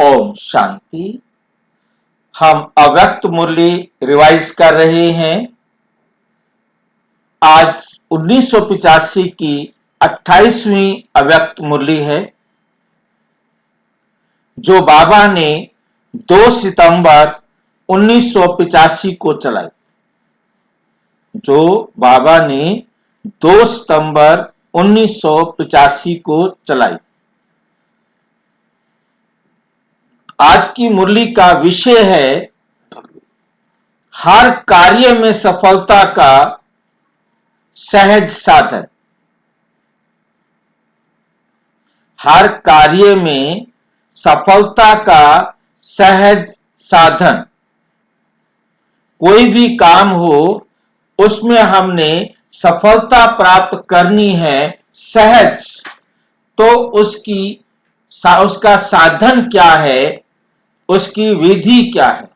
ओम शांति। हम अव्यक्त मुरली रिवाइज कर रहे हैं। आज 1985 की 28वीं अव्यक्त मुरली है, जो बाबा ने 2 सितंबर 1985 को चलाई। जो बाबा ने 2 सितंबर 1985 को चलाई। आज की मुरली का विषय है हर कार्य में सफलता का सहज साधन। हर कार्य में सफलता का सहज साधन। कोई भी काम हो, उसमें हमने सफलता प्राप्त करनी है सहज, तो उसका साधन क्या है, उसकी विधि क्या है,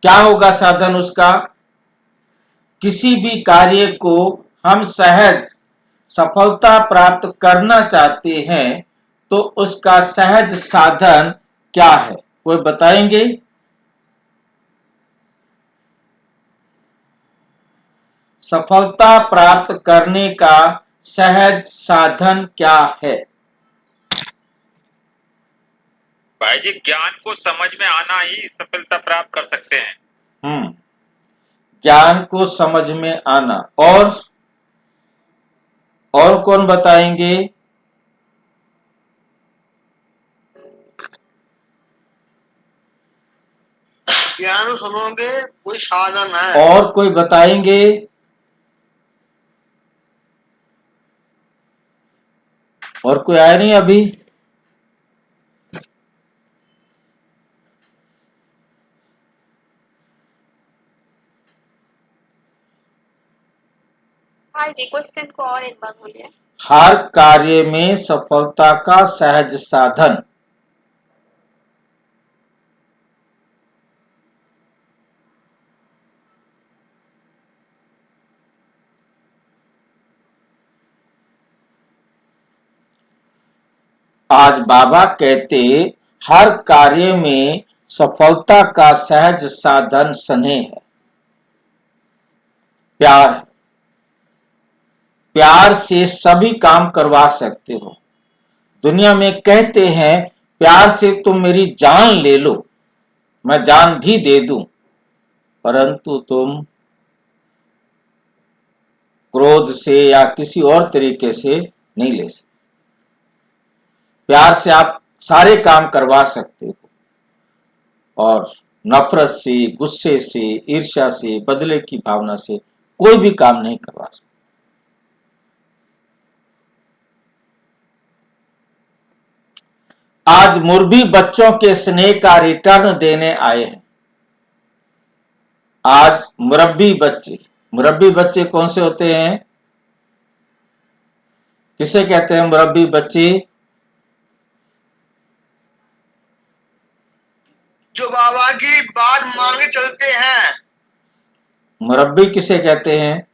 क्या होगा साधन उसका। किसी भी कार्य को हम सहज सफलता प्राप्त करना चाहते हैं, तो उसका सहज साधन क्या है, कोई बताएंगे? सफलता प्राप्त करने का सहज साधन क्या है? भाई जी, ज्ञान को समझ में आना ही सफलता प्राप्त कर सकते हैं। ज्ञान को समझ में आना। और कौन बताएंगे? ज्ञान सुनोगे कोई साधन है। और कोई बताएंगे? और कोई आया नहीं अभी? हाँ जी, क्वेश्चन को और एक बार बोलिए। हर कार्य में सफलता का सहज साधन। आज बाबा कहते हर कार्य में सफलता का सहज साधन स्नेह है, प्यार है। प्यार से सभी काम करवा सकते हो। दुनिया में कहते हैं प्यार से तुम मेरी जान ले लो, मैं जान भी दे दूं, परंतु तुम क्रोध से या किसी और तरीके से नहीं ले सकते। प्यार से आप सारे काम करवा सकते हो, और नफरत से, गुस्से से, ईर्ष्या से, बदले की भावना से कोई भी काम नहीं करवा सकते। आज मुरबी बच्चों के स्नेह का रिटर्न देने आए हैं। आज मुरब्बी बच्चे कौन से होते हैं? किसे कहते हैं मुरब्बी बच्चे? जो बाबा की बात मान के चलते हैं। मुरब्बी किसे कहते हैं?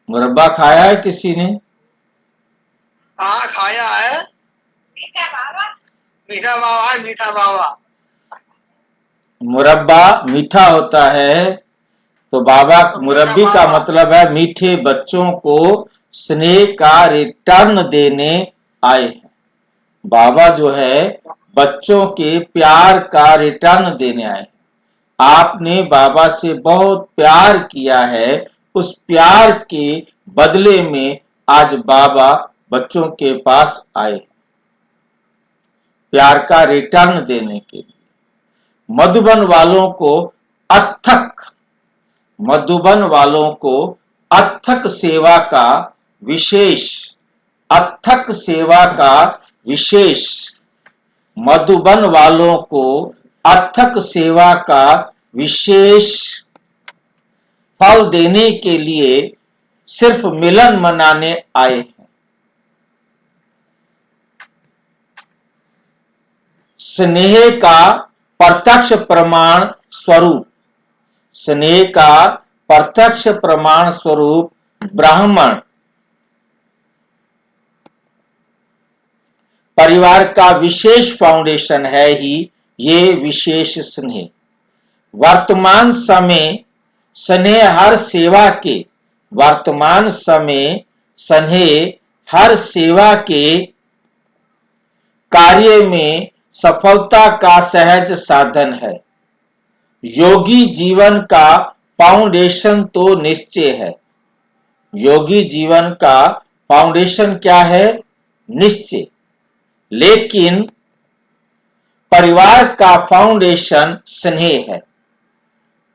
मुरब्बा खाया है किसी ने? हाँ, खाया है। मीठा बाबा, मीठा बाबा। मुरब्बा मीठा होता है, तो बाबा मुरब्बी का मतलब है मीठे बच्चों को स्नेह का रिटर्न देने आए हैं। बाबा जो है बच्चों के प्यार का रिटर्न देने आए। आपने बाबा से बहुत प्यार किया है, उस प्यार के बदले में आज बाबा बच्चों के पास आए, प्यार का रिटर्न देने के लिए। मधुबन वालों को अथक सेवा का विशेष मधुबन वालों को अथक सेवा का विशेष फल देने के लिए सिर्फ मिलन मनाने आए हैं। स्नेह का प्रत्यक्ष प्रमाण स्वरूप, स्नेह का प्रत्यक्ष प्रमाण स्वरूप ब्राह्मण परिवार का विशेष फाउंडेशन है ही ये विशेष स्नेह। वर्तमान समय स्नेह हर सेवा के वर्तमान समय स्नेह हर सेवा के कार्य में सफलता का सहज साधन है। योगी जीवन का फाउंडेशन तो निश्चय है। योगी जीवन का फाउंडेशन क्या है? निश्चय। लेकिन परिवार का फाउंडेशन स्नेह है।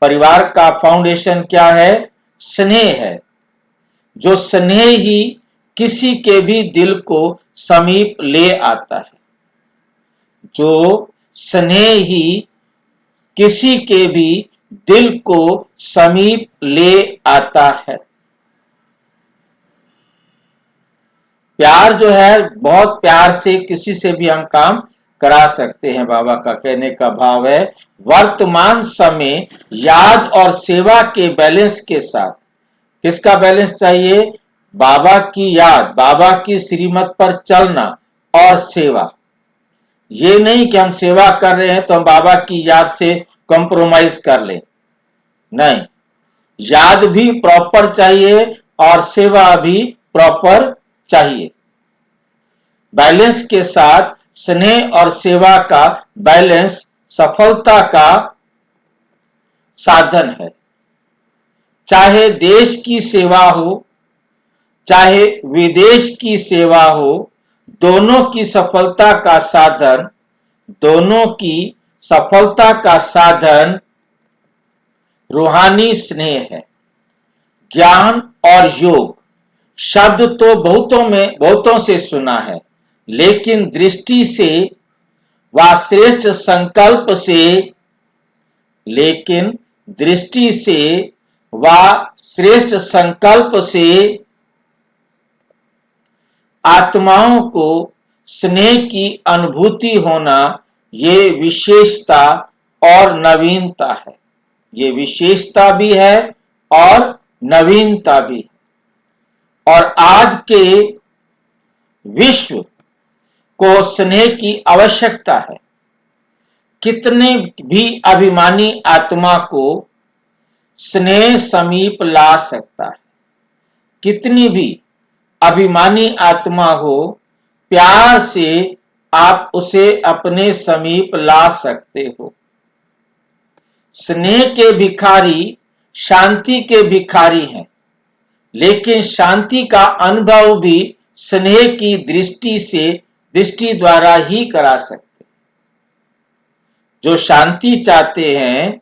परिवार का फाउंडेशन क्या है? स्नेह है। जो स्नेह ही किसी के भी दिल को समीप ले आता है। जो स्नेह ही किसी के भी दिल को समीप ले आता है। प्यार जो है, बहुत प्यार से किसी से भी हम काम करा सकते हैं। बाबा का कहने का भाव है, वर्तमान समय याद और सेवा के बैलेंस के साथ। किसका बैलेंस चाहिए? बाबा की याद, बाबा की श्रीमत पर चलना और सेवा। ये नहीं कि हम सेवा कर रहे हैं तो हम बाबा की याद से कॉम्प्रोमाइज कर लें। नहीं, याद भी प्रॉपर चाहिए और सेवा भी प्रॉपर चाहिए। बैलेंस के साथ स्नेह और सेवा का बैलेंस सफलता का साधन है। चाहे देश की सेवा हो, चाहे विदेश की सेवा हो, दोनों की सफलता का साधन, दोनों की सफलता का साधन रूहानी स्नेह है। ज्ञान और योग शब्द तो बहुतों से सुना है, लेकिन दृष्टि से व श्रेष्ठ संकल्प से, लेकिन दृष्टि से व श्रेष्ठ संकल्प से आत्माओं को स्नेह की अनुभूति होना, ये विशेषता और नवीनता है। ये विशेषता भी है और नवीनता भी है। और आज के विश्व को स्नेह की आवश्यकता है। कितने भी अभिमानी आत्मा को स्नेह समीप ला सकता है। कितनी भी अभिमानी आत्मा हो, प्यार से आप उसे अपने समीप ला सकते हो। स्नेह के भिखारी शांति के भिखारी हैं, लेकिन शांति का अनुभव भी स्नेह की दृष्टि द्वारा ही करा सकते। जो शांति चाहते हैं,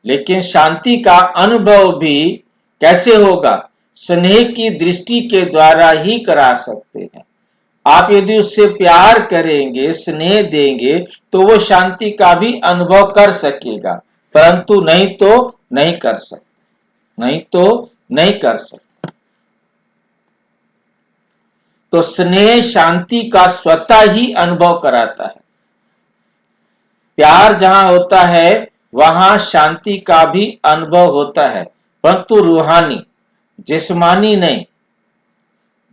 लेकिन शांति का अनुभव भी कैसे होगा? स्नेह की दृष्टि के द्वारा ही करा सकते हैं। आप यदि उससे प्यार करेंगे, स्नेह देंगे, तो वो शांति का भी अनुभव कर सकेगा, परंतु नहीं तो नहीं कर सकता। नहीं तो नहीं कर सकता। तो स्नेह शांति का स्वतः ही अनुभव कराता है। प्यार जहां होता है वहां शांति का भी अनुभव होता है, परंतु रूहानी, जिस्मानी नहीं।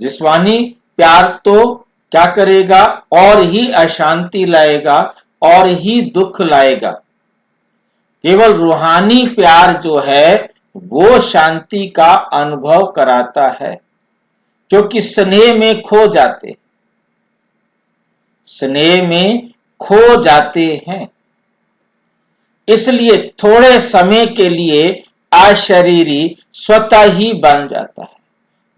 जिस्मानी प्यार तो क्या करेगा? और ही अशांति लाएगा और ही दुख लाएगा। केवल रूहानी प्यार जो है वो शांति का अनुभव कराता है, क्योंकि स्नेह में खो जाते, स्नेह में खो जाते हैं। इसलिए थोड़े समय के लिए अशरीरी स्वतः ही बन जाता है।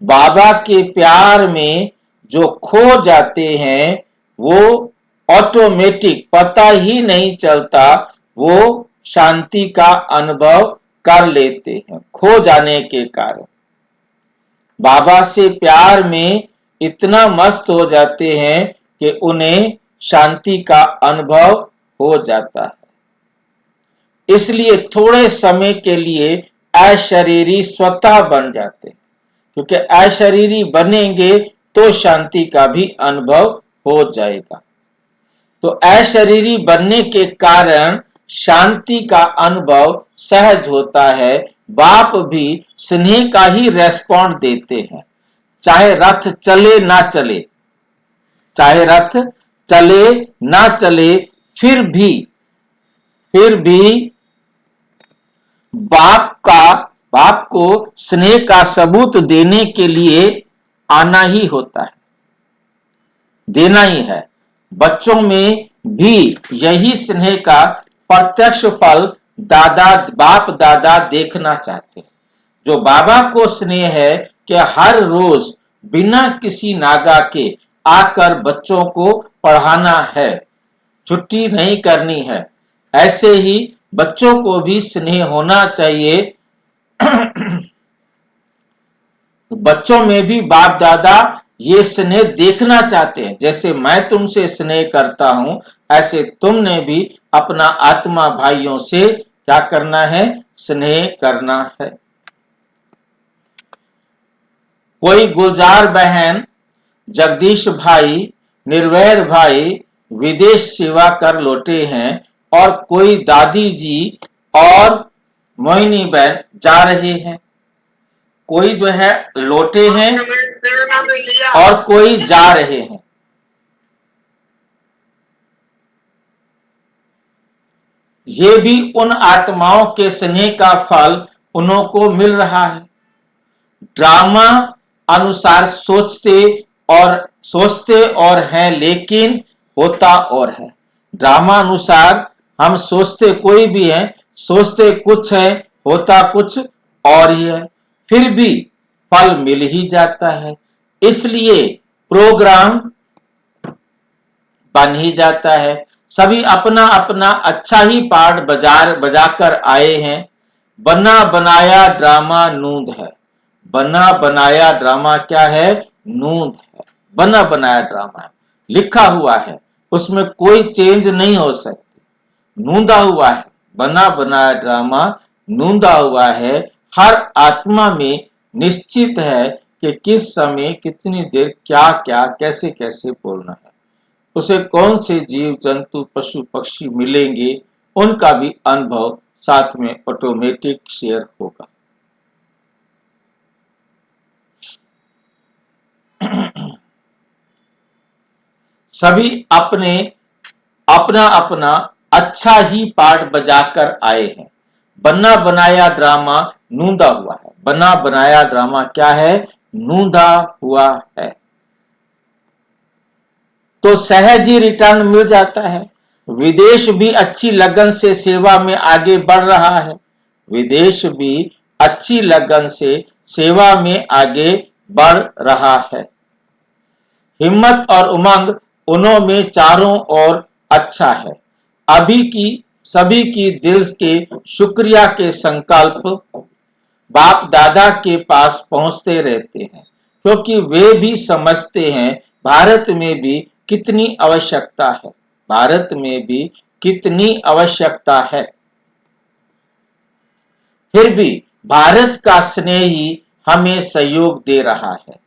बाबा के प्यार में जो खो जाते हैं वो ऑटोमेटिक, पता ही नहीं चलता, वो शांति का अनुभव कर लेते हैं खो जाने के कारण। बाबा से प्यार में इतना मस्त हो जाते हैं कि उन्हें शांति का अनुभव हो जाता है। इसलिए थोड़े समय के लिए अशरीरी स्वतः बन जाते हैं, क्योंकि अशरीरी बनेंगे तो शांति का भी अनुभव हो जाएगा। तो अशरीरी बनने के कारण शांति का अनुभव सहज होता है। बाप भी स्नेह का ही रेस्पॉन्ड देते हैं, चाहे रथ चले ना चले, चाहे रथ चले ना चले, फिर भी बाप को स्नेह का सबूत देने के लिए आना ही होता है, देना ही है। बच्चों में भी यही स्नेह का प्रत्यक्ष फल बाप दादा देखना चाहते हैं। जो बाबा को स्नेह है कि हर रोज बिना किसी नागा के आकर बच्चों को पढ़ाना है, छुट्टी नहीं करनी है, ऐसे ही बच्चों को भी स्नेह होना चाहिए। बच्चों में भी बाप दादा ये स्नेह देखना चाहते हैं। जैसे मैं तुमसे स्नेह करता हूं, ऐसे तुमने भी अपना आत्मा भाइयों से क्या करना है? स्नेह करना है। कोई गुलजार बहन, जगदीश भाई, निर्वैर भाई विदेश सेवा कर लौटे हैं और कोई दादी जी और मोहिनी बहन जा रहे हैं। कोई जो है लौटे हैं और कोई जा रहे हैं। ये भी उन आत्माओं के स्नेह का फल उन्हों को मिल रहा है। ड्रामा अनुसार सोचते और हैं, लेकिन होता और है। ड्रामा अनुसार हम सोचते कोई भी है, सोचते कुछ है, होता कुछ और ही है, फिर भी फल मिल ही जाता है। इसलिए प्रोग्राम बन ही जाता है। सभी अपना अपना अच्छा ही पार्ट बजाकर आए हैं। बना बनाया ड्रामा नूंद है। बना बनाया ड्रामा क्या है? नूंद है। बना बनाया ड्रामा है, लिखा हुआ है, उसमें कोई चेंज नहीं हो सकती। नूंदा हुआ है, बना बनाया ड्रामा नूंदा हुआ है। हर आत्मा में निश्चित है कि किस समय कितनी देर क्या क्या कैसे कैसे बोलना है। उसे कौन से जीव जंतु पशु पक्षी मिलेंगे, उनका भी अनुभव साथ में ऑटोमेटिक शेयर होगा। सभी अपना अपना अच्छा ही पार्ट बजाकर आए हैं। बना बनाया ड्रामा नूंदा हुआ है। बना बनाया ड्रामा क्या है? नूंदा हुआ है। तो सहज ही रिटर्न मिल जाता है। विदेश भी अच्छी लगन से सेवा में आगे बढ़ रहा है। विदेश भी अच्छी लगन से सेवा में आगे बढ़ रहा है। हिम्मत और उमंग उन्हों में चारों ओर अच्छा है। सभी की दिल के शुक्रिया के संकल्प बाप दादा के पास पहुंचते रहते हैं, क्योंकि वे भी समझते हैं भारत में भी कितनी आवश्यकता है। भारत में भी कितनी आवश्यकता है। फिर भी भारत का स्नेह ही हमें सहयोग दे रहा है।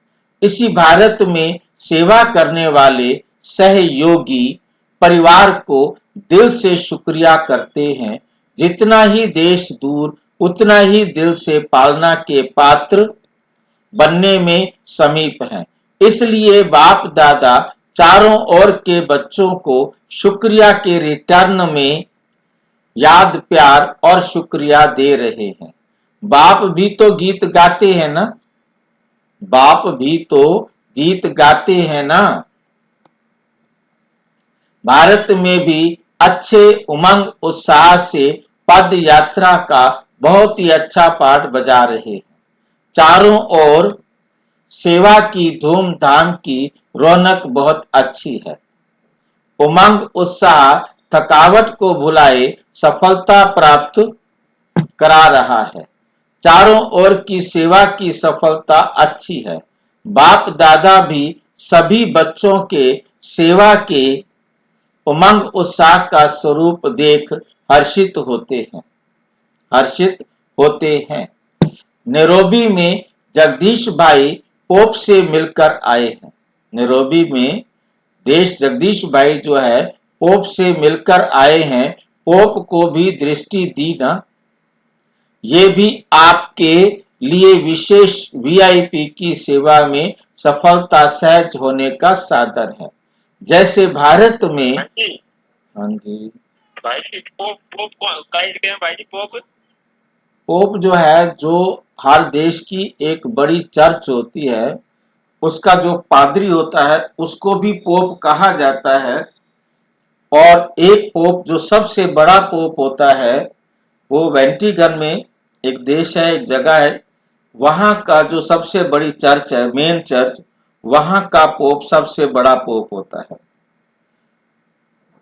इसी भारत में सेवा करने वाले सहयोगी परिवार को दिल से शुक्रिया करते हैं। जितना ही देश दूर, उतना ही दिल से पालना के पात्र बनने में समीप हैं। इसलिए बाप दादा चारों ओर के बच्चों को शुक्रिया के रिटर्न में याद, प्यार और शुक्रिया दे रहे हैं। बाप भी तो गीत गाते हैं ना। बाप भी तो गीत गाते हैं ना। भारत में भी अच्छे उमंग उत्साह से पद यात्रा का बहुत ही अच्छा पार्ट बजा रहे हैं। चारों ओर सेवा की धूमधाम की रौनक बहुत अच्छी है। उमंग उत्साह थकावट को भुलाए सफलता प्राप्त करा रहा है। चारों ओर की सेवा की सफलता अच्छी है। बाप दादा भी सभी बच्चों के सेवा के उमंग उत्साह का स्वरूप देख हर्षित होते हैं। नैरोबी में जगदीश भाई पोप से मिलकर आए हैं। नैरोबी में जगदीश भाई जो है पोप से मिलकर आए हैं। पोप को भी दृष्टि दी ना। ये भी आपके लिए विशेष वीआईपी की सेवा में सफलता सहज होने का साधन है। जैसे भारत में, भाई जी, हाँ जी, भाई जी पोप पोप कई जगह में भाई जी पोप। पोप जो है, जो हर देश की एक बड़ी चर्च होती है, उसका जो पादरी होता है उसको भी पोप कहा जाता है। और एक पोप जो सबसे बड़ा पोप होता है, वो वेंटिकन में एक देश है, एक जगह है, वहां का जो सबसे बड़ी चर्च है, मेन चर्च, वहां का पोप सबसे बड़ा पोप होता है।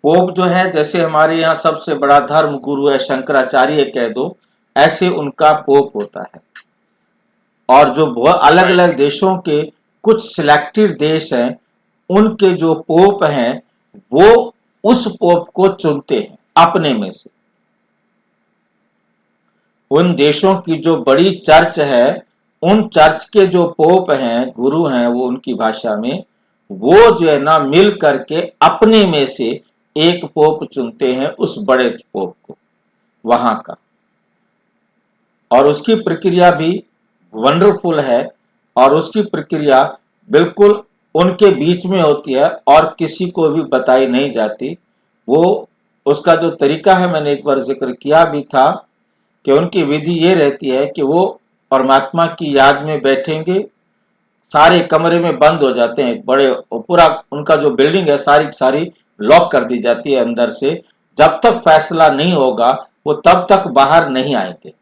पोप जो है, जैसे हमारे यहाँ सबसे बड़ा धर्म गुरु है शंकराचार्य कह दो, ऐसे उनका पोप होता है। और जो बहुत अलग भाई अलग देशों के कुछ सिलेक्टेड देश हैं, उनके जो पोप हैं वो उस पोप को चुनते हैं अपने में से। उन देशों की जो बड़ी चर्च है, उन चर्च के जो पोप हैं, गुरु हैं, वो उनकी भाषा में, वो जो है ना मिल करके अपने में से एक पोप चुनते हैं, उस बड़े पोप को वहां का। और उसकी प्रक्रिया भी वंडरफुल है, और उसकी प्रक्रिया बिल्कुल उनके बीच में होती है और किसी को भी बताई नहीं जाती। वो उसका जो तरीका है, मैंने एक बार जिक्र किया भी था कि उनकी विधि ये रहती है कि वो परमात्मा की याद में बैठेंगे, सारे कमरे में बंद हो जाते हैं, बड़े पूरा उनका जो बिल्डिंग है सारी सारी लॉक कर दी जाती है अंदर से। जब तक फैसला नहीं होगा वो तब तक बाहर नहीं आएंगे,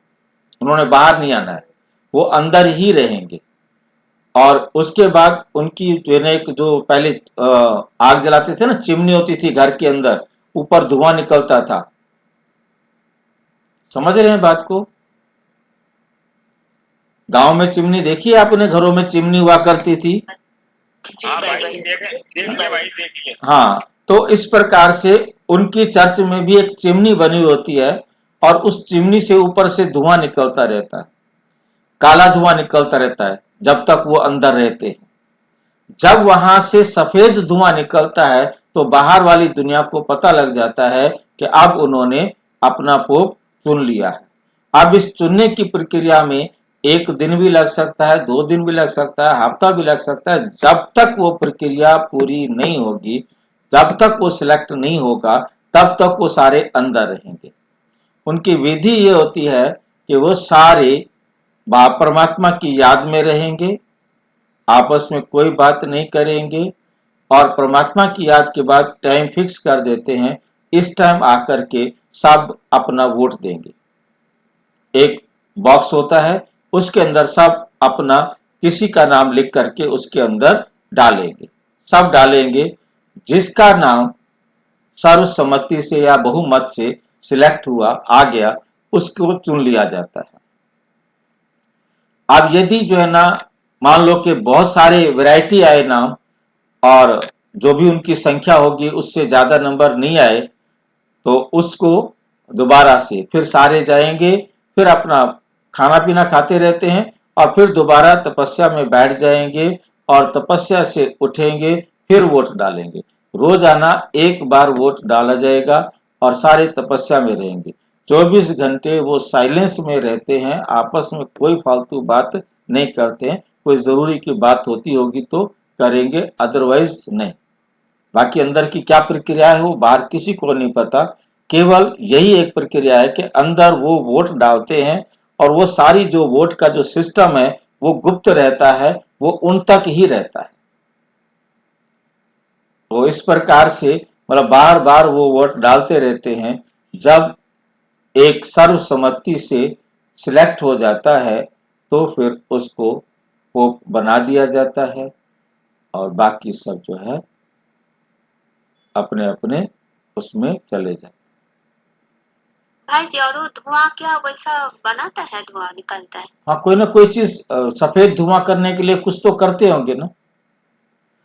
उन्होंने बाहर नहीं आना है, वो अंदर ही रहेंगे। और उसके बाद उनकी जो पहले आग जलाते थे ना, चिमनी होती थी घर के अंदर, ऊपर धुआं निकलता था, समझ रहे हैं बात को? गांव में चिमनी देखी है आपने, घरों में चिमनी हुआ करती थी। जी हाँ भाई भाई जी। देखिए भाई देखिए। हाँ, तो इस प्रकार से उनकी चर्च में भी एक चिमनी बनी होती है, और उस चिमनी से ऊपर से धुआं निकलता रहता है, काला धुआं निकलता रहता है जब तक वो अंदर रहते हैं। जब वहां से सफेद धुआं निकलता है तो बाहर वाली दुनिया को पता लग जाता है कि अब उन्होंने अपना पोप चुन लिया है। अब इस चुनने की प्रक्रिया में एक दिन भी लग सकता है, 2 दिन भी लग सकता है, हफ्ता भी लग सकता है। जब तक वो प्रक्रिया पूरी नहीं होगी, जब तक वो सिलेक्ट नहीं होगा, तब तक वो सारे अंदर रहेंगे। उनकी विधि ये होती है कि वो सारे परमात्मा की याद में रहेंगे, आपस में कोई बात नहीं करेंगे, और परमात्मा की याद के बाद टाइम फिक्स कर देते हैं, इस टाइम आकर के सब अपना वोट देंगे। एक बॉक्स होता है, उसके अंदर सब अपना किसी का नाम लिख करके उसके अंदर डालेंगे, सब डालेंगे। जिसका नाम सर्वसम्मति से या बहुमत से सिलेक्ट हुआ, आ गया, उसको चुन लिया जाता है। अब यदि जो है ना, मान लो कि बहुत सारे वैरायटी आए नाम, और जो भी उनकी संख्या होगी उससे ज्यादा नंबर नहीं आए, तो उसको दोबारा से फिर सारे जाएंगे, फिर अपना खाना पीना खाते रहते हैं, और फिर दोबारा तपस्या में बैठ जाएंगे, और तपस्या से उठेंगे, फिर वोट डालेंगे। रोजाना एक बार वोट डाला जाएगा, और सारे तपस्या में रहेंगे। 24 घंटे वो साइलेंस में रहते हैं, आपस में कोई फालतू बात नहीं करते हैं। कोई जरूरी की बात होती होगी तो करेंगे, अदरवाइज नहीं। बाकी अंदर की क्या प्रक्रिया है वो बाहर किसी को नहीं पता। केवल यही एक प्रक्रिया है कि अंदर वो वोट डालते हैं, और वो सारी जो वोट का जो सिस्टम है वो गुप्त रहता है, वो उन तक ही रहता है। तो इस प्रकार से मतलब बार बार वो वोट डालते रहते हैं। जब एक सर्वसम्मति से सिलेक्ट हो जाता है तो फिर उसको पोप बना दिया जाता है, और बाकी सब जो है अपने अपने उसमें चले जाते। भाई जी, और वो धुआं क्या वैसा बनाता है, धुआं निकलता है? हाँ, कोई ना कोई चीज सफेद धुआं करने के लिए कुछ तो करते होंगे ना।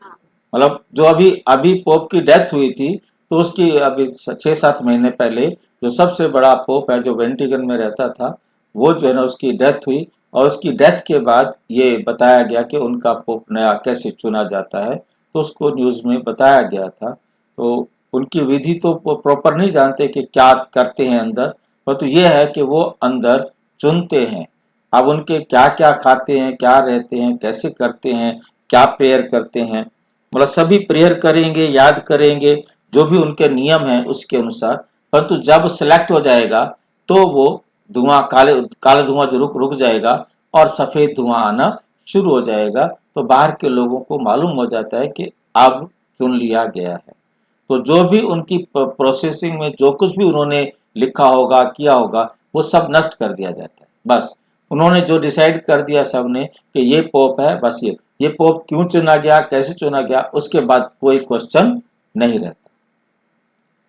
हाँ। मतलब जो अभी अभी पोप की डेथ हुई थी, तो उसकी अभी 6-7 महीने पहले जो सबसे बड़ा पोप है जो वेंटिकन में रहता था, वो जो है ना उसकी डेथ हुई, और उसकी डेथ के बाद ये बताया गया कि उनका पोप नया कैसे चुना जाता है, तो उसको न्यूज में बताया गया था। तो उनकी विधि तो प्रॉपर नहीं जानते कि क्या करते हैं अंदर, परंतु ये है कि वो अंदर चुनते हैं। अब उनके क्या क्या खाते हैं, क्या रहते हैं, कैसे करते हैं, क्या प्रेयर करते हैं, मतलब सभी प्रेयर करेंगे, याद करेंगे, जो भी उनके नियम है उसके अनुसार, परंतु जब सिलेक्ट हो जाएगा तो वो धुआं काले धुआं जो रुक जाएगा और सफेद धुआं आना शुरू हो जाएगा। तो बाहर के लोगों को मालूम हो जाता है कि अब चुन लिया गया है। तो जो भी उनकी प्रोसेसिंग में जो कुछ भी उन्होंने लिखा होगा, किया होगा, वो सब नष्ट कर दिया जाता है। बस उन्होंने जो डिसाइड कर दिया सबने कि ये पोप है, बस ये पोप क्यों चुना गया, कैसे चुना गया, उसके बाद कोई क्वेश्चन नहीं रहता।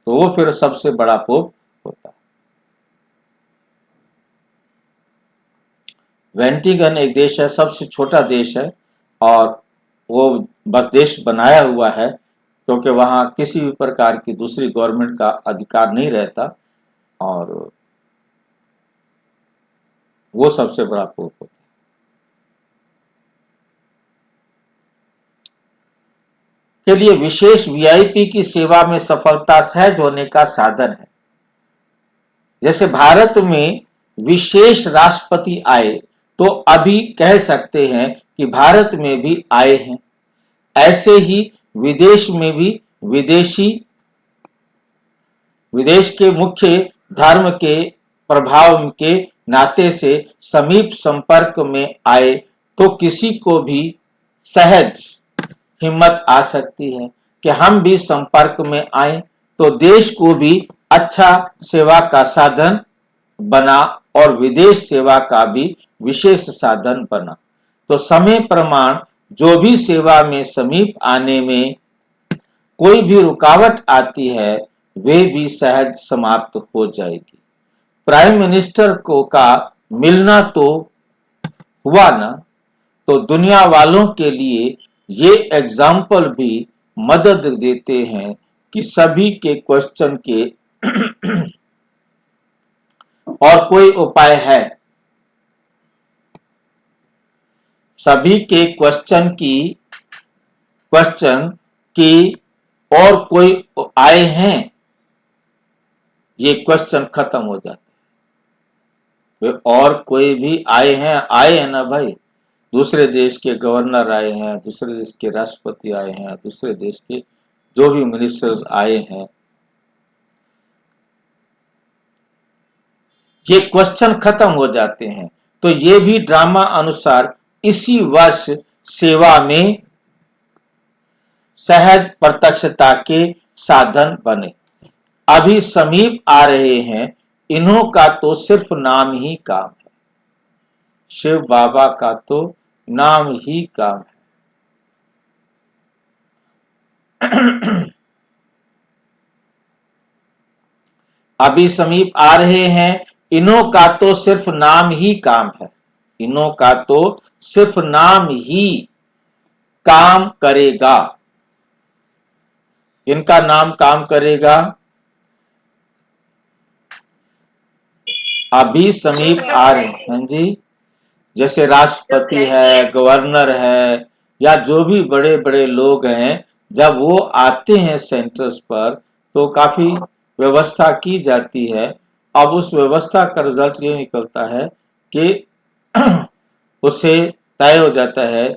तो वो फिर सबसे बड़ा पोप होता है। वेंटिकन एक देश है, सबसे छोटा देश है, और वो बस देश बनाया हुआ है क्योंकि वहाँ किसी भी प्रकार की दूसरी गवर्नमेंट का अधिकार नहीं रहता, और वो सबसे बड़ा पोप होता है। के लिए विशेष वीआईपी की सेवा में सफलता सहज होने का साधन है। जैसे भारत में विशेष राष्ट्रपति आए तो अभी कह सकते हैं कि भारत में भी आए हैं। ऐसे ही विदेश में भी विदेश के मुख्य धर्म के प्रभाव के नाते से समीप संपर्क में आए तो किसी को भी सहज हिम्मत आ सकती है कि हम भी संपर्क में आए तो देश को भी अच्छा सेवा का साधन बना और विदेश सेवा का भी विशेष साधन बना। तो समय प्रमाण जो भी सेवा में समीप आने में कोई भी रुकावट आती है वे भी सहज समाप्त हो जाएगी। प्राइम मिनिस्टर को का मिलना तो हुआ ना, तो दुनिया वालों के लिए ये एग्जाम्पल भी मदद देते हैं कि सभी के क्वेश्चन के और कोई उपाय है, सभी के क्वेश्चन की और कोई आए हैं, ये क्वेश्चन खत्म हो जाता है। और कोई भी आए हैं ना भाई, दूसरे देश के गवर्नर आए हैं, दूसरे देश के राष्ट्रपति आए हैं, दूसरे देश के जो भी मिनिस्टर्स आए हैं, ये क्वेश्चन खत्म हो जाते हैं। तो ये भी ड्रामा अनुसार इसी वर्ष सेवा में सहज प्रत्यक्षता के साधन बने। अभी समीप आ रहे हैं, इन्हों का तो सिर्फ नाम ही काम है। शिव बाबा का तो नाम ही काम है। अभी समीप आ रहे हैं, इन्हों का तो सिर्फ नाम ही काम है। इन्हों का तो सिर्फ नाम ही काम करेगा। इनका नाम काम करेगा। अभी समीप आ रहे हैं जी, जैसे राष्ट्रपति है, गवर्नर है, या जो भी बड़े बड़े लोग हैं, जब वो आते हैं सेंटर्स पर तो काफी व्यवस्था की जाती है। अब उस व्यवस्था का रिजल्ट ये निकलता है कि उससे तय हो जाता है,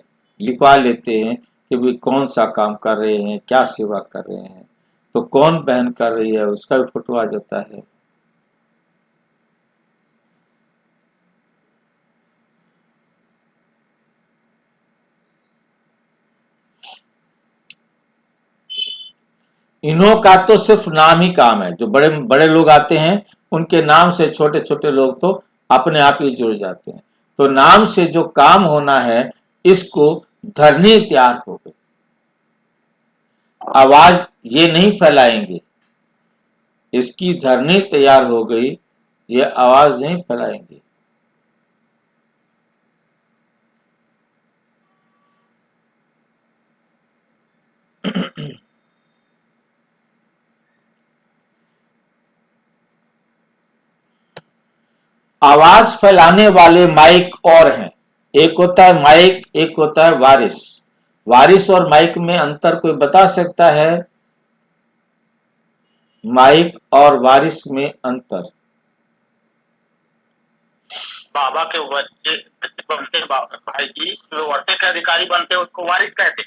लिखवा लेते हैं कि भी कौन सा काम कर रहे हैं, क्या सेवा कर रहे हैं, तो कौन बहन कर रही है उसका भी फोटो आ जाता है। इन्हों का तो सिर्फ नाम ही काम है। जो बड़े बड़े लोग आते हैं उनके नाम से छोटे छोटे लोग तो अपने आप ही जुड़ जाते हैं। तो नाम से जो काम होना है, इसको धरनी तैयार हो गई। आवाज ये नहीं फैलाएंगे, इसकी धरनी तैयार हो गई, ये आवाज नहीं फैलाएंगे। आवाज फैलाने वाले माइक और हैं। एक होता है माइक, एक होता है वारिस। वारिस और माइक में अंतर कोई बता सकता है? माइक और वारिस में अंतर। बाबा के बच्चे बनते भाई जी, जो वर्षे के अधिकारी बनते उसको वारिस कहते।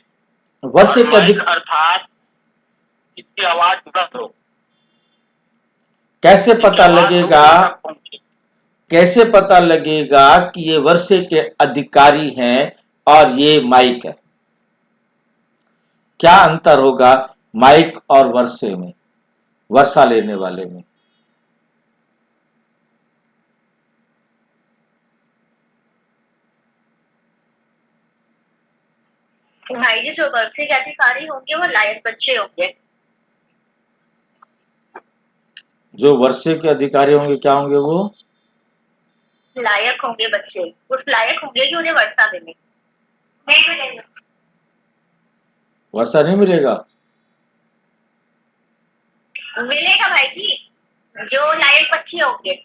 वर्षे के माइक अर्थात इसकी आवाज बुलंद हो, कैसे इसकी पता आवाज लगेगा, लोगों तक पहुंचे। कैसे पता लगेगा कि ये वर्षे के अधिकारी हैं और ये माइक है? क्या अंतर होगा माइक और वर्षे में, वर्षा लेने वाले में? भाई जी जो वर्षे के अधिकारी होंगे वो लायक बच्चे होंगे। जो वर्षे के अधिकारी होंगे क्या होंगे वो? लायक होंगे बच्चे, उस लायक होंगे कि उन्हें वर्षा मिले। नहीं मिलेगा, वर्षा नहीं मिलेगा। मिलेगा भाई जी, जो लायक बच्चे होंगे।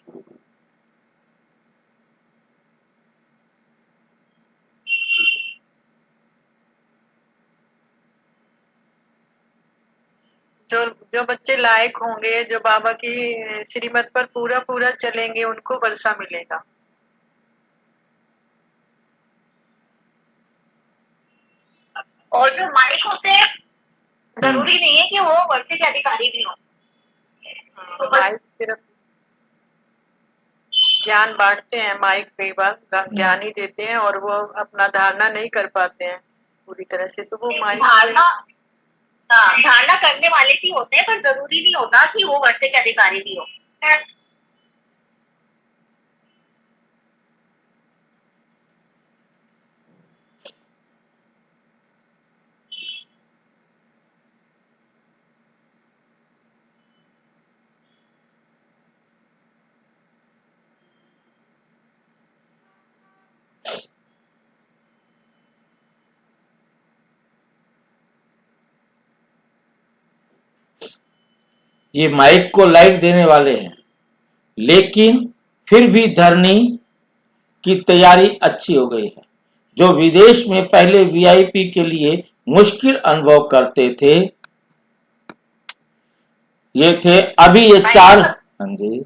जो जो बच्चे लायक होंगे, जो बाबा की श्रीमत पर पूरा पूरा चलेंगे, उनको वर्षा मिलेगा। और जो मालिक होते हैं जरूरी नहीं है कि वो वर्षे के अधिकारी भी हो। तो बस माइक सिर्फ ज्ञान बांटते हैं, माइक कई बार ज्ञान ही देते हैं और वो अपना धारणा नहीं कर पाते हैं पूरी तरह से, तो वो माइक धारणा करने वाले भी होते हैं, पर जरूरी नहीं होता कि वो वर्षे के अधिकारी भी हो। ये माइक को लाइट देने वाले हैं, लेकिन फिर भी धरनी की तैयारी अच्छी हो गई है। जो विदेश में पहले वीआईपी के लिए मुश्किल अनुभव करते थे, ये थे अभी ये चार। हाँ जी,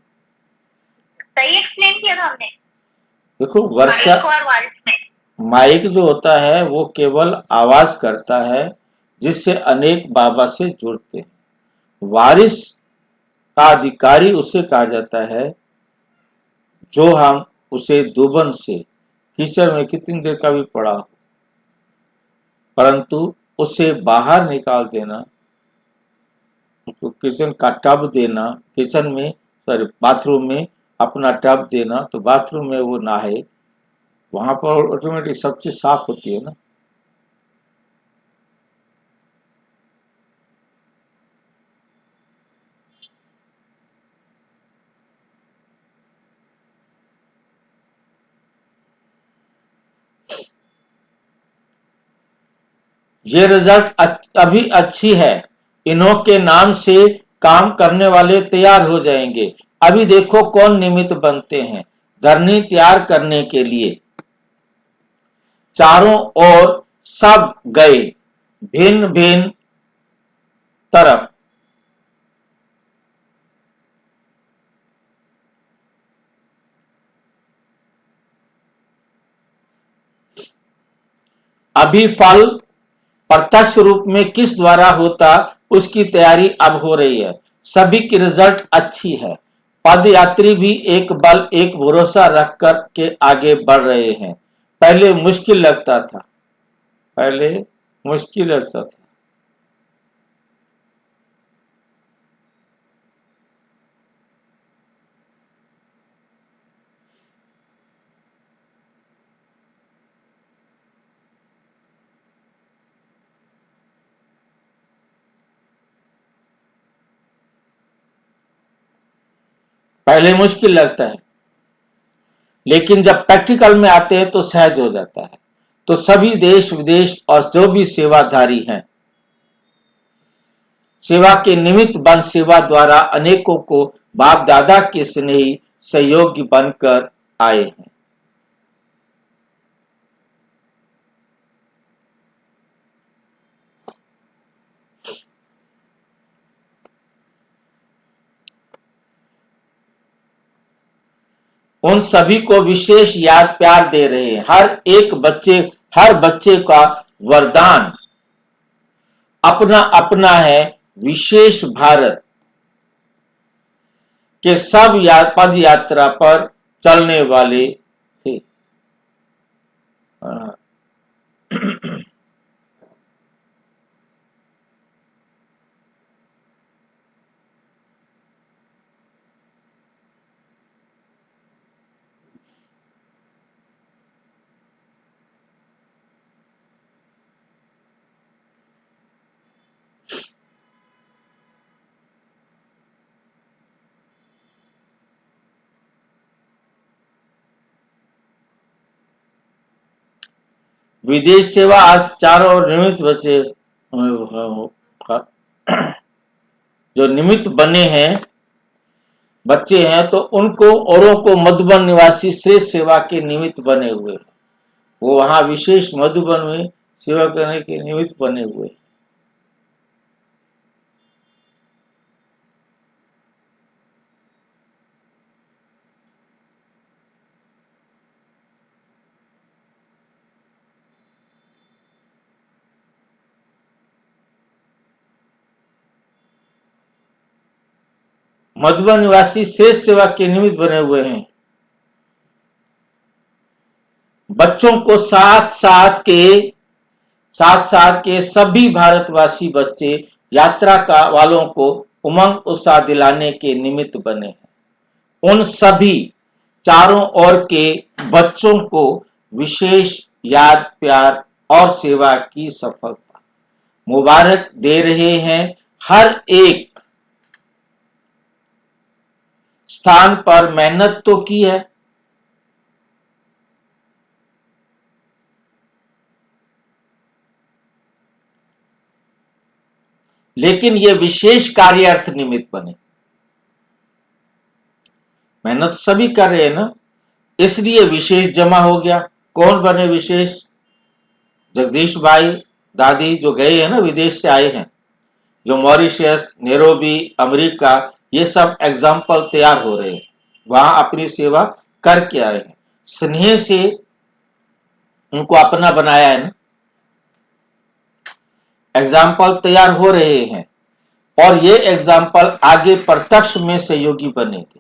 सही एक्सप्लेन किया था हमने। देखो वर्षा, मालिक और वारिस में माइक जो होता है वो केवल आवाज करता है जिससे अनेक बाबा से जुड़ते हैं। वारिस का अधिकारी उसे कहा जाता है जो हम उसे दुबन से कीचड़ में कितनी देर का भी पड़ा हो, परंतु उसे बाहर निकाल देना, उसको किचन का टब देना, किचन में सॉरी बाथरूम में अपना टब देना, तो बाथरूम में वो नहाए, वहां पर ऑटोमेटिक सब चीज साफ होती है ना। ये रिजल्ट अभी अच्छी है, इन्हों के नाम से काम करने वाले तैयार हो जाएंगे। अभी देखो कौन निमित्त बनते हैं धरनी तैयार करने के लिए। चारों ओर सब गए भिन्न भिन्न तरफ। अभी फल प्रत्यक्ष रूप में किस द्वारा होता उसकी तैयारी अब हो रही है। सभी की रिजल्ट अच्छी है। पदयात्री भी एक बल एक भरोसा रख कर के आगे बढ़ रहे हैं। पहले मुश्किल लगता था, पहले मुश्किल लगता था। पहले मुश्किल लगता है, लेकिन जब प्रैक्टिकल में आते हैं तो सहज हो जाता है। तो सभी देश विदेश और जो भी सेवाधारी हैं, सेवा के निमित्त बन सेवा द्वारा अनेकों को बाप दादा के स्नेही सहयोगी बनकर आए हैं। उन सभी को विशेष याद प्यार दे रहे हैं। हर बच्चे का वरदान अपना अपना है। विशेष भारत के सब पद यात्रा पर चलने वाले थे। विदेश सेवा आज चारों ओर निमित्त बचे, जो निमित्त बने हैं बच्चे हैं, तो उनको औरों को मधुबन निवासी श्रेष्ठ सेवा के निमित्त बने हुए, वो वहां विशेष मधुबन में सेवा करने के निमित्त बने हुए। मधुबन निवासी श्रेष्ठ सेवा के निमित्त बने हुए हैं। बच्चों को साथ साथ के सभी भारतवासी बच्चे यात्रा का वालों को उमंग उत्साह दिलाने के निमित्त बने हैं। उन सभी चारों ओर के बच्चों को विशेष याद, प्यार और सेवा की सफलता मुबारक दे रहे हैं। हर एक स्थान पर मेहनत तो की है, लेकिन ये विशेष कार्यार्थ निमित्त बने। मेहनत सभी कर रहे हैं ना, इसलिए विशेष जमा हो गया। कौन बने विशेष? जगदीश भाई दादी जो गए हैं ना, विदेश से आए हैं, जो मॉरिशस, नैरोबी, अमेरिका, ये सब एग्जाम्पल तैयार हो रहे हैं, वहां अपनी सेवा करके आए हैं। स्नेह से उनको अपना बनाया है ना, एग्जाम्पल तैयार हो रहे हैं, और ये एग्जाम्पल आगे प्रत्यक्ष में सहयोगी बनेंगे।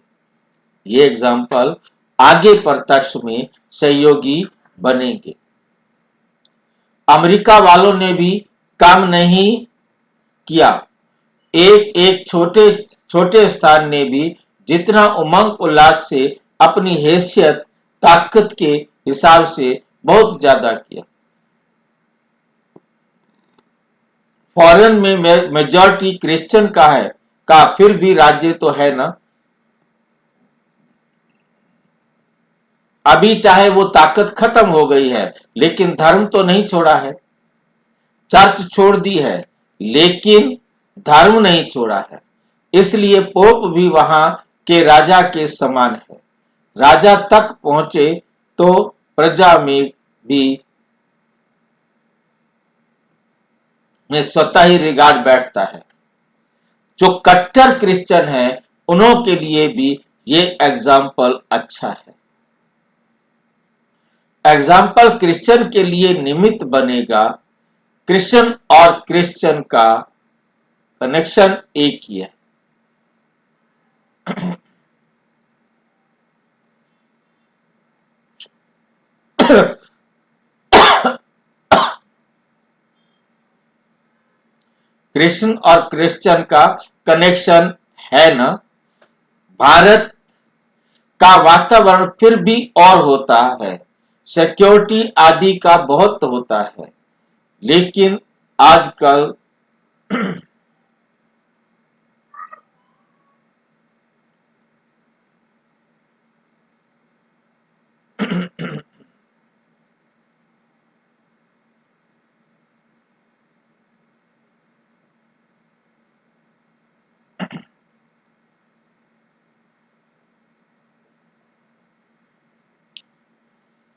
ये एग्जाम्पल आगे प्रत्यक्ष में सहयोगी बनेंगे। अमेरिका वालों ने भी काम नहीं किया। एक एक छोटे स्थान ने भी जितना उमंग उल्लास से अपनी हैसियत ताकत के हिसाब से बहुत ज्यादा किया। फॉरेन में मेजॉरिटी क्रिश्चियन का फिर भी राज्य तो है ना। अभी चाहे वो ताकत खत्म हो गई है, लेकिन धर्म तो नहीं छोड़ा है। चर्च छोड़ दी है, लेकिन धर्म नहीं छोड़ा है। इसलिए पोप भी वहां के राजा के समान है। राजा तक पहुंचे तो प्रजा में स्वतः ही रिगार्ड बैठता है। जो कट्टर क्रिश्चियन है, उन्हों के लिए भी ये एग्जाम्पल अच्छा है। एग्जाम्पल क्रिश्चियन के लिए निमित्त बनेगा। क्रिश्चियन और क्रिश्चियन का कनेक्शन एक ही है। क्रिश्चियन और क्रिश्चियन का कनेक्शन है ना। भारत का वातावरण फिर भी और होता है, सिक्योरिटी आदि का बहुत होता है, लेकिन आजकल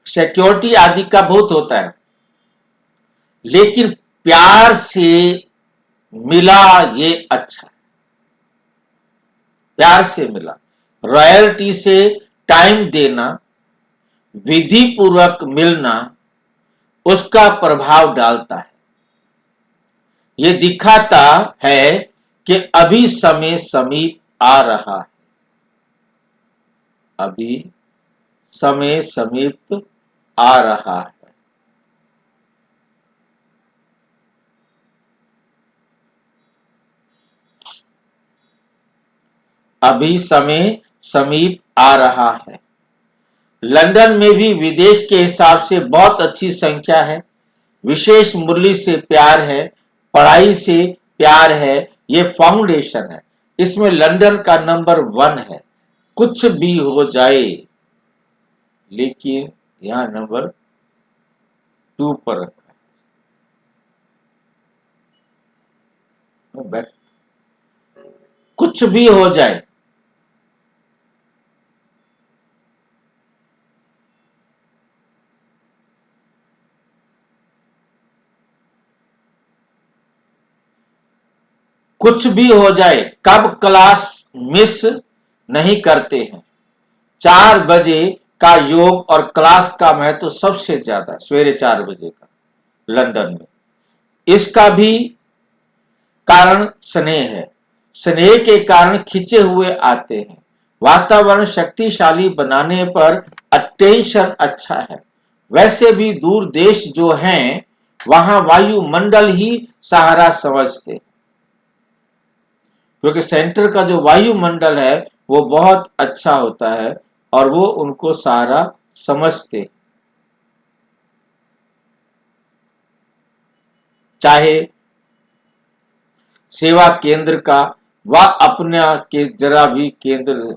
सिक्योरिटी आदि का बहुत होता है, लेकिन प्यार से मिला ये अच्छा है। प्यार से मिला, रॉयल्टी से टाइम देना, विधि पूर्वक मिलना उसका प्रभाव डालता है। ये दिखाता है कि अभी समय समीप आ रहा है, अभी समय समीप आ रहा है। अभी समय समीप आ रहा है। लंदन में भी विदेश के हिसाब से बहुत अच्छी संख्या है। विशेष मूल्य से प्यार है, पढ़ाई से प्यार है, ये फाउंडेशन है। इसमें लंदन का नंबर 1 है। कुछ भी हो जाए, लेकिन यहां नंबर 2 पर रखा है। कुछ भी हो जाए, कुछ भी हो जाए, कब क्लास मिस नहीं करते हैं। 4 बजे का योग और क्लास का महत्व सबसे ज्यादा, सवेरे 4 बजे का लंदन में। इसका भी कारण स्नेह है। स्नेह के कारण खिंचे हुए आते हैं। वातावरण शक्तिशाली बनाने पर अटेंशन अच्छा है। वैसे भी दूर देश जो हैं, वहां वायुमंडल ही सहारा समझते हैं, क्योंकि सेंटर का जो वायुमंडल है वो बहुत अच्छा होता है और वो उनको सहारा समझते। चाहे सेवा केंद्र का व अपना के जरा भी केंद्र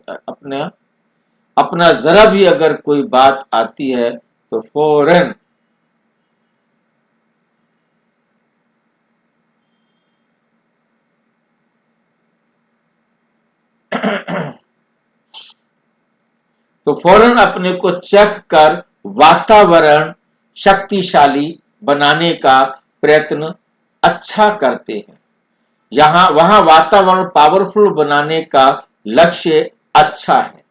अपना जरा भी अगर कोई बात आती है तो फौरन अपने को चेक कर वातावरण शक्तिशाली बनाने का प्रयत्न अच्छा करते हैं। वहां वातावरण पावरफुल बनाने का लक्ष्य अच्छा है।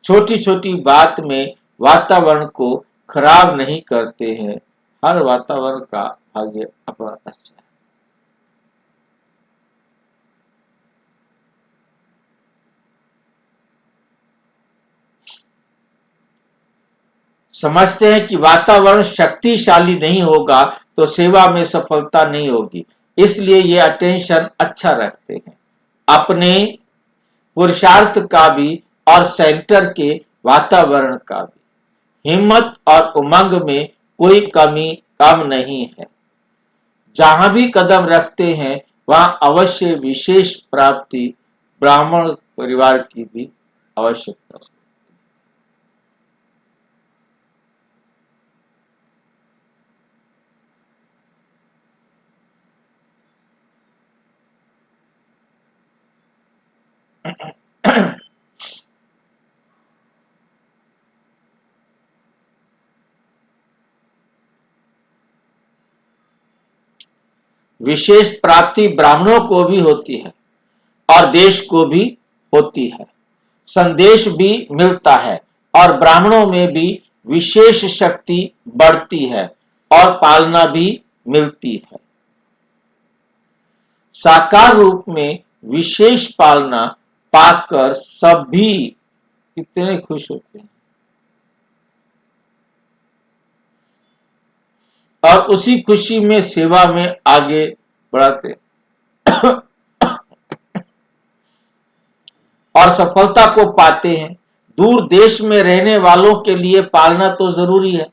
छोटी छोटी बात में वातावरण को खराब नहीं करते हैं। हर वातावरण का भाग्य अपना अच्छा है। समझते हैं कि वातावरण शक्तिशाली नहीं होगा तो सेवा में सफलता नहीं होगी, इसलिए ये अटेंशन अच्छा रखते हैं। अपने पुरुषार्थ का भी और सेंटर के वातावरण का भी। हिम्मत और उमंग में कोई कमी कम नहीं है। जहां भी कदम रखते हैं वहां अवश्य विशेष प्राप्ति ब्राह्मण परिवार की भी आवश्यकता है। विशेष प्राप्ति ब्राह्मणों को भी होती है और देश को भी होती है। संदेश भी मिलता है और ब्राह्मणों में भी विशेष शक्ति बढ़ती है और पालना भी मिलती है। साकार रूप में विशेष पालना पाकर सभी कितने खुश होते हैं और उसी खुशी में सेवा में आगे बढ़ाते और सफलता को पाते हैं। दूर देश में रहने वालों के लिए पालना तो जरूरी है।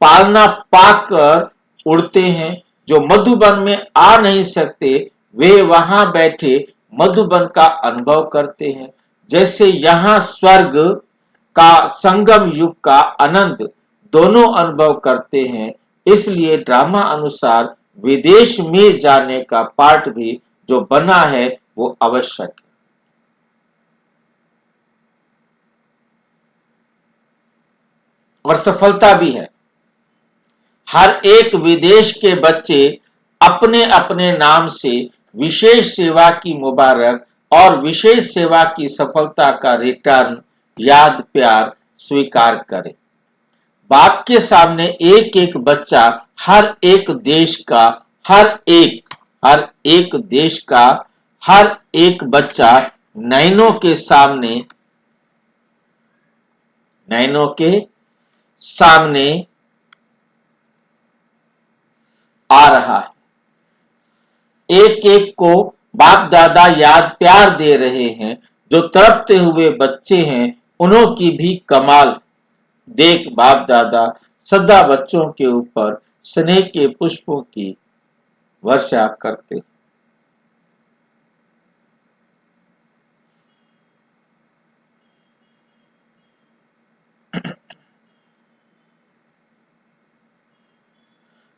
पालना पाकर उड़ते हैं। जो मधुबन में आ नहीं सकते वे वहां बैठे मधुबन का अनुभव करते हैं। जैसे यहाँ स्वर्ग का संगम युग का आनंद दोनों अनुभव करते हैं। इसलिए ड्रामा अनुसार विदेश में जाने का पाठ भी जो बना है वो आवश्यक है। और सफलता भी है। हर एक विदेश के बच्चे अपने अपने नाम से विशेष सेवा की मुबारक और विशेष सेवा की सफलता का रिटर्न याद प्यार स्वीकार करें। बाप के सामने एक एक बच्चा हर एक देश का हर हर एक देश का हर एक बच्चा नैनों के सामने आ रहा है। एक एक को बाप दादा याद प्यार दे रहे हैं। जो तड़पते हुए बच्चे हैं उन्हों की भी कमाल देख। बाप दादा सदा बच्चों के ऊपर स्नेह के पुष्पों की वर्षा करते।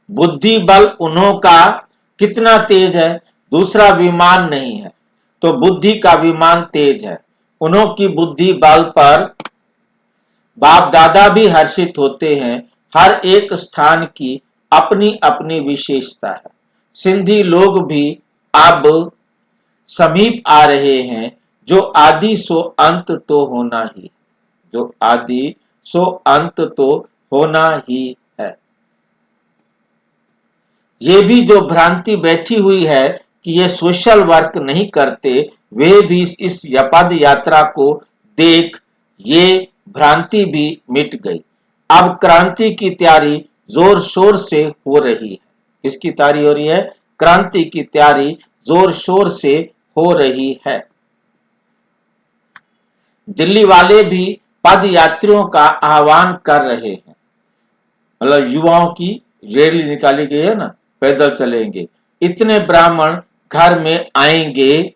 बुद्धि बल उन्हों का कितना तेज है, दूसरा विमान नहीं है। तो बुद्धि का विमान तेज है। उन्हों की बुद्धि बल पर बाप दादा भी हर्षित होते हैं। हर एक स्थान की अपनी अपनी विशेषता है। सिंधी लोग भी अब समीप आ रहे हैं। जो आदि सो अंत तो होना ही, जो आदि सो अंत तो होना ही है। ये भी जो भ्रांति बैठी हुई है कि ये सोशल वर्क नहीं करते, वे भी इस पद यात्रा को देख ये भ्रांति भी मिट गई। अब क्रांति की तैयारी जोर शोर से हो रही है। किसकी तैयारी हो रही है? क्रांति की तैयारी जोर शोर से हो रही है। दिल्ली वाले भी पद यात्रियों का आह्वान कर रहे हैं। मतलब युवाओं की रैली निकाली गई है ना, पैदल चलेंगे, इतने ब्राह्मण घर में आएंगे।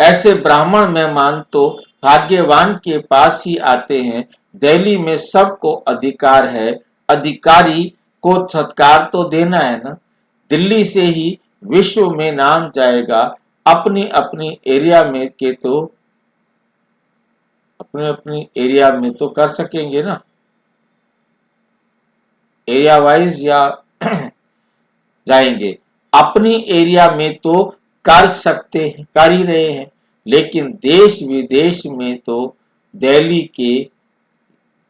ऐसे ब्राह्मण मेहमान तो भाग्यवान के पास ही आते हैं। दिल्ली में सबको अधिकार है, अधिकारी को सत्कार तो देना है ना। दिल्ली से ही विश्व में नाम जाएगा। अपनी अपनी एरिया में के तो अपनी एरिया में तो कर सकेंगे ना, एरिया वाइज या जाएंगे। अपनी एरिया में तो कर सकते हैं, कर ही रहे हैं। लेकिन देश विदेश में तो दिल्ली के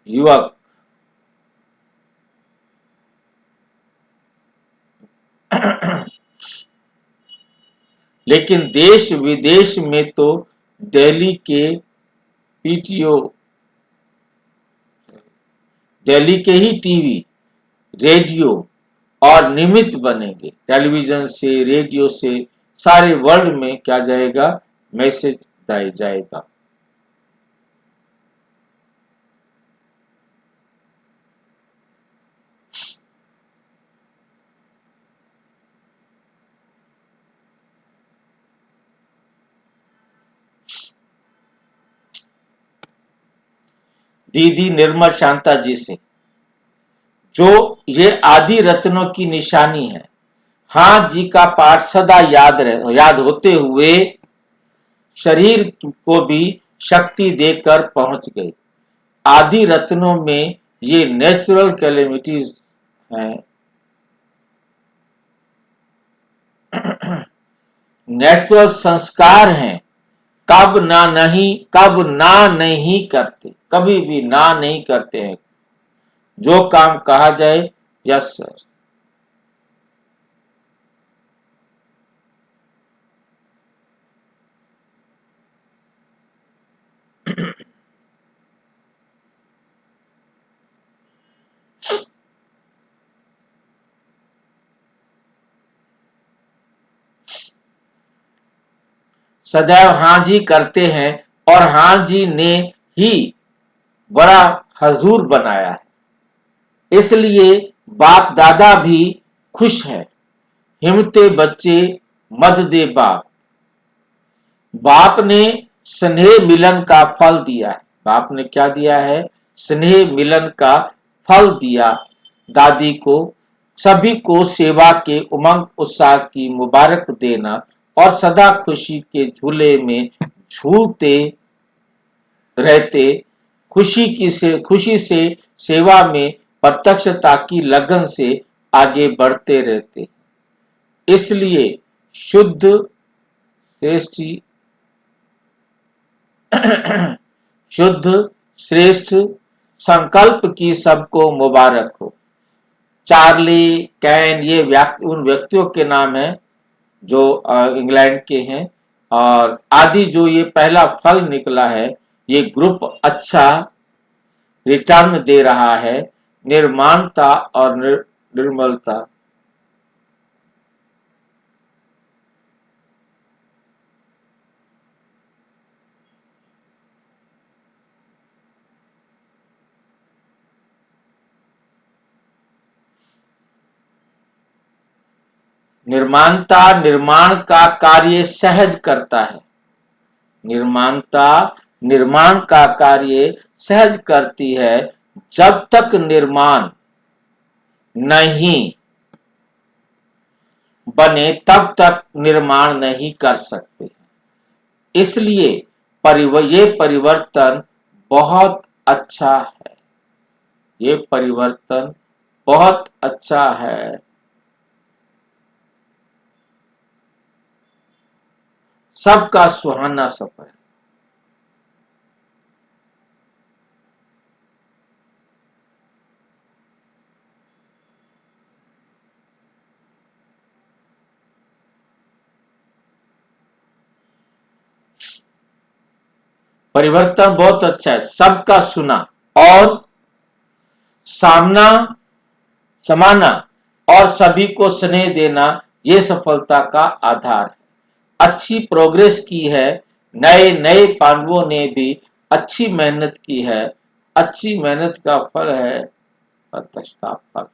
युवक लेकिन देश विदेश में तो दिल्ली के पीटीओ, दिल्ली के ही टीवी, रेडियो और निमित्त बनेंगे। टेलीविजन से, रेडियो से सारे वर्ल्ड में क्या जाएगा? मैसेज जाएगा। दीदी निर्मल शांता जी से, जो ये आदि रत्नों की निशानी है। हाँ जी का पाठ सदा याद होते हुए शरीर को भी शक्ति देकर पहुंच गई। आदि रत्नों में ये नेचुरल कैलेमिटीज हैं, नेचुरल संस्कार हैं। कब ना नहीं करते, कभी भी ना नहीं करते हैं। जो काम कहा जाए यस सर। सदैव हाँ जी करते हैं और हाँ जी ने ही बड़ा हजूर बनाया है। इसलिए बाप दादा भी खुश है। हिम्मते बच्चे मद दे बाप। बाप ने स्नेह मिलन का फल दिया है। बाप ने क्या दिया है? स्नेह मिलन का फल दिया। दादी को सभी को सेवा के उमंग उत्साह की मुबारक देना और सदा खुशी के झूले में झूलते रहते, खुशी से सेवा में प्रत्यक्षता की लगन से आगे बढ़ते रहते। इसलिए शुद्ध श्रेष्ठ संकल्प की सबको मुबारक हो। चार्ली कैन ये उन व्यक्तियों के नाम है जो इंग्लैंड के हैं, और आदि जो ये पहला फल निकला है, ये ग्रुप अच्छा रिटर्न दे रहा है, निर्माणता और निर्मलता। निर्माणता निर्माण का कार्य सहज करता है। निर्माणता निर्माण का कार्य सहज करती है। जब तक निर्माण नहीं बने तब तक निर्माण नहीं कर सकते। इसलिए ये परिवर्तन बहुत अच्छा है। ये परिवर्तन बहुत अच्छा है। सबका सुहाना सफर है। परिवर्तन बहुत अच्छा है। सबका सुना और सामना समाना और सभी को स्नेह देना, ये सफलता का आधार है। अच्छी प्रोग्रेस की है। नए नए पांडवों ने भी अच्छी मेहनत की है। अच्छी मेहनत का फल है पश्चाताप फल।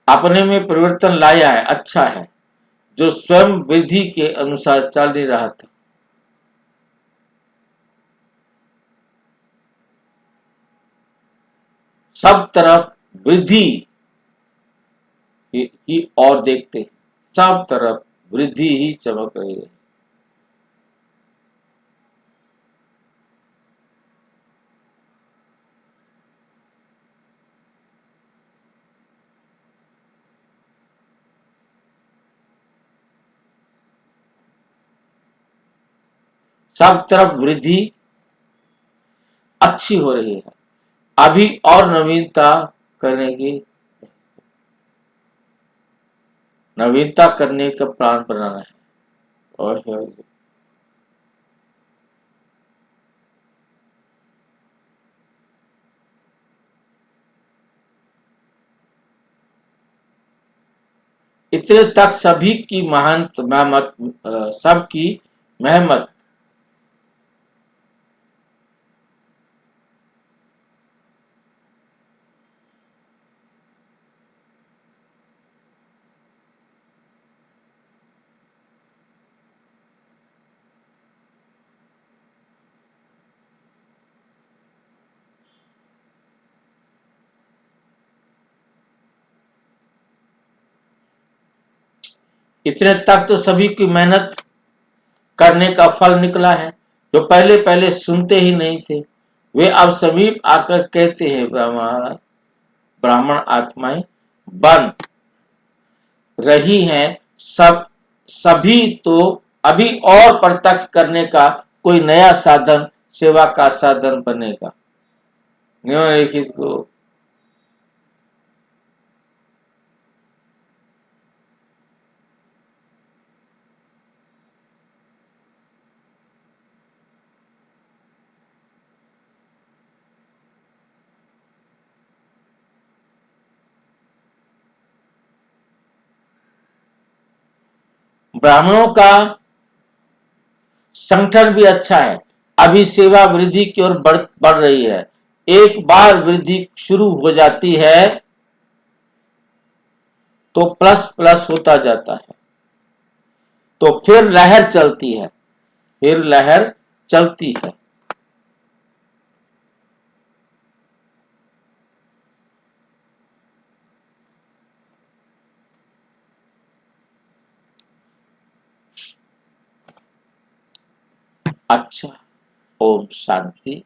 अपने में परिवर्तन लाया है, अच्छा है, जो स्वयं विधि के अनुसार चल नहीं रहा था। सब तरफ वृद्धि की ओर देखते, सब तरफ वृद्धि ही चमक रही है। सब तरफ वृद्धि अच्छी हो रही है। अभी और नवीनता करने की, नवीनता करने का प्लान बनाना है। और इतने तक सभी की महान मेहनत, सबकी मेहनत इतने तक तो सभी की मेहनत करने का फल निकला है। जो पहले पहले सुनते ही नहीं थे, वे अब समीप आकर कहते हैं ब्राह्मण आत्माएं बन रही हैं। सभी तो अभी और प्रत्यक्ष करने का कोई नया साधन सेवा का साधन बनेगा। निम्नलिखित को ब्राह्मणों का संगठन भी अच्छा है। अभी सेवा वृद्धि की ओर बढ़ रही है। एक बार वृद्धि शुरू हो जाती है तो प्लस प्लस होता जाता है। तो फिर लहर चलती है, फिर लहर चलती है। अच्छा, ओम शांति।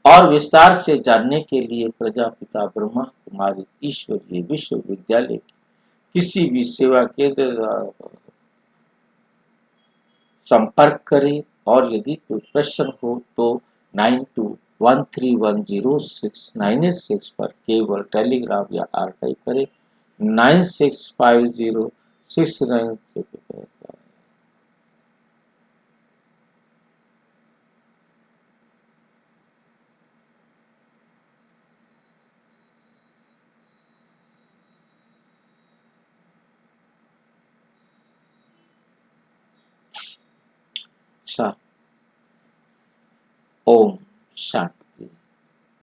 और विस्तार से जानने के लिए प्रजापिता ब्रह्मा कुमारी ईश्वरीय विश्वविद्यालय की किसी भी सेवा केंद्र द्वारा संपर्क करें। और यदि कोई प्रश्न हो तो 9213106986 पर केवल टेलीग्राम या आर टाइप करें। 965069 ओम शांति।